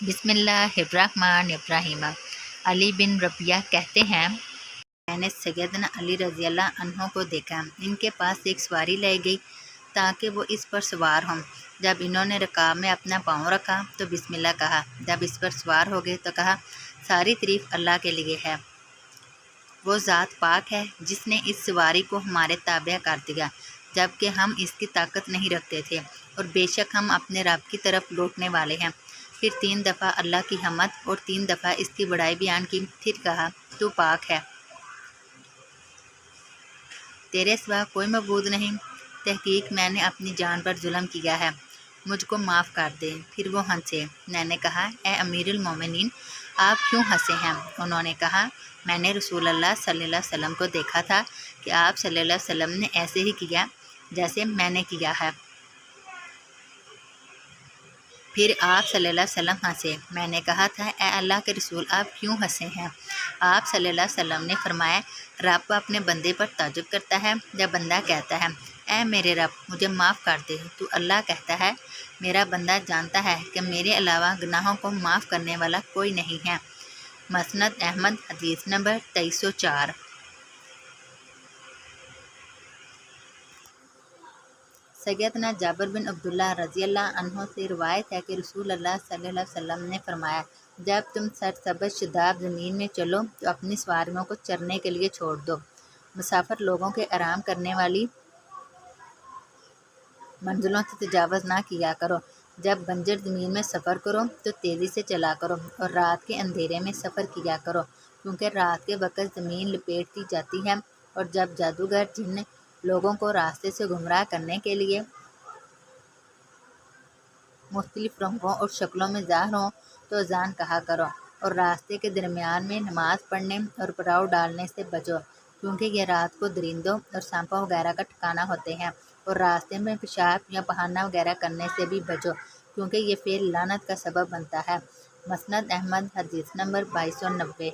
بسم اللہ الرحمن الرحیم۔ علی بن ربیہ کہتے ہیں، میں نے سیدنا علی رضی اللہ عنہ کو دیکھا، ان کے پاس ایک سواری لائی گئی تاکہ وہ اس پر سوار ہوں۔ جب انہوں نے رکاب میں اپنا پاؤں رکھا تو بسم اللہ کہا، جب اس پر سوار ہو گئے تو کہا، ساری تعریف اللہ کے لیے ہے، وہ ذات پاک ہے جس نے اس سواری کو ہمارے تابع کر دیا جبکہ ہم اس کی طاقت نہیں رکھتے تھے، اور بے شک ہم اپنے رب کی طرف لوٹنے والے ہیں۔ پھر 3 دفعہ اللہ کی حمد اور 3 دفعہ اس کی بڑائی بیان کی، پھر کہا، تو پاک ہے، تیرے سوا کوئی معبود نہیں، تحقیق میں نے اپنی جان پر ظلم کیا ہے، مجھ کو معاف کر دے۔ پھر وہ ہنسے۔ میں نے کہا، اے امیر المومنین، آپ کیوں ہنسے ہیں؟ انہوں نے کہا، میں نے رسول اللہ صلی اللہ علیہ وسلم کو دیکھا تھا کہ آپ صلی اللہ علیہ وسلم نے ایسے ہی کیا جیسے میں نے کیا ہے۔ پھر آپ صلی اللہ علیہ وسلم ہنسے۔ میں نے کہا تھا، اے اللہ کے رسول، آپ کیوں ہنسے ہیں؟ آپ صلی اللہ علیہ وسلم نے فرمایا، رب اپنے بندے پر تعجب کرتا ہے جب بندہ کہتا ہے، اے میرے رب مجھے معاف کر دے، تو اللہ کہتا ہے، میرا بندہ جانتا ہے کہ میرے علاوہ گناہوں کو معاف کرنے والا کوئی نہیں ہے۔ مسند احمد، حدیث نمبر 2304۔ سیدنا جابر بن عبداللہ رضی اللہ عنہ سے روایت ہے کہ رسول اللہ صلی اللہ علیہ وسلم نے فرمایا، جب تم سرسبز شاداب زمین میں چلو تو اپنی سواریوں کو چرنے کے لیے چھوڑ دو، مسافر لوگوں کے آرام کرنے والی منزلوں سے تجاوز نہ کیا کرو۔ جب بنجر زمین میں سفر کرو تو تیزی سے چلا کرو، اور رات کے اندھیرے میں سفر کیا کرو، کیونکہ رات کے وقت زمین لپیٹ دی جاتی ہے، اور جب جادوگر جن لوگوں کو راستے سے گمراہ کرنے کے لیے مختلف رنگوں اور شکلوں میں ظاہر ہوں تو اذان کہا کرو، اور راستے کے درمیان میں نماز پڑھنے اور پڑاؤ ڈالنے سے بچو، کیونکہ یہ رات کو درندوں اور سانپوں وغیرہ کا ٹھکانہ ہوتے ہیں، اور راستے میں پیشاب یا بہانہ وغیرہ کرنے سے بھی بچو، کیونکہ یہ فعل لعنت کا سبب بنتا ہے۔ مسند احمد، حدیث نمبر 2290۔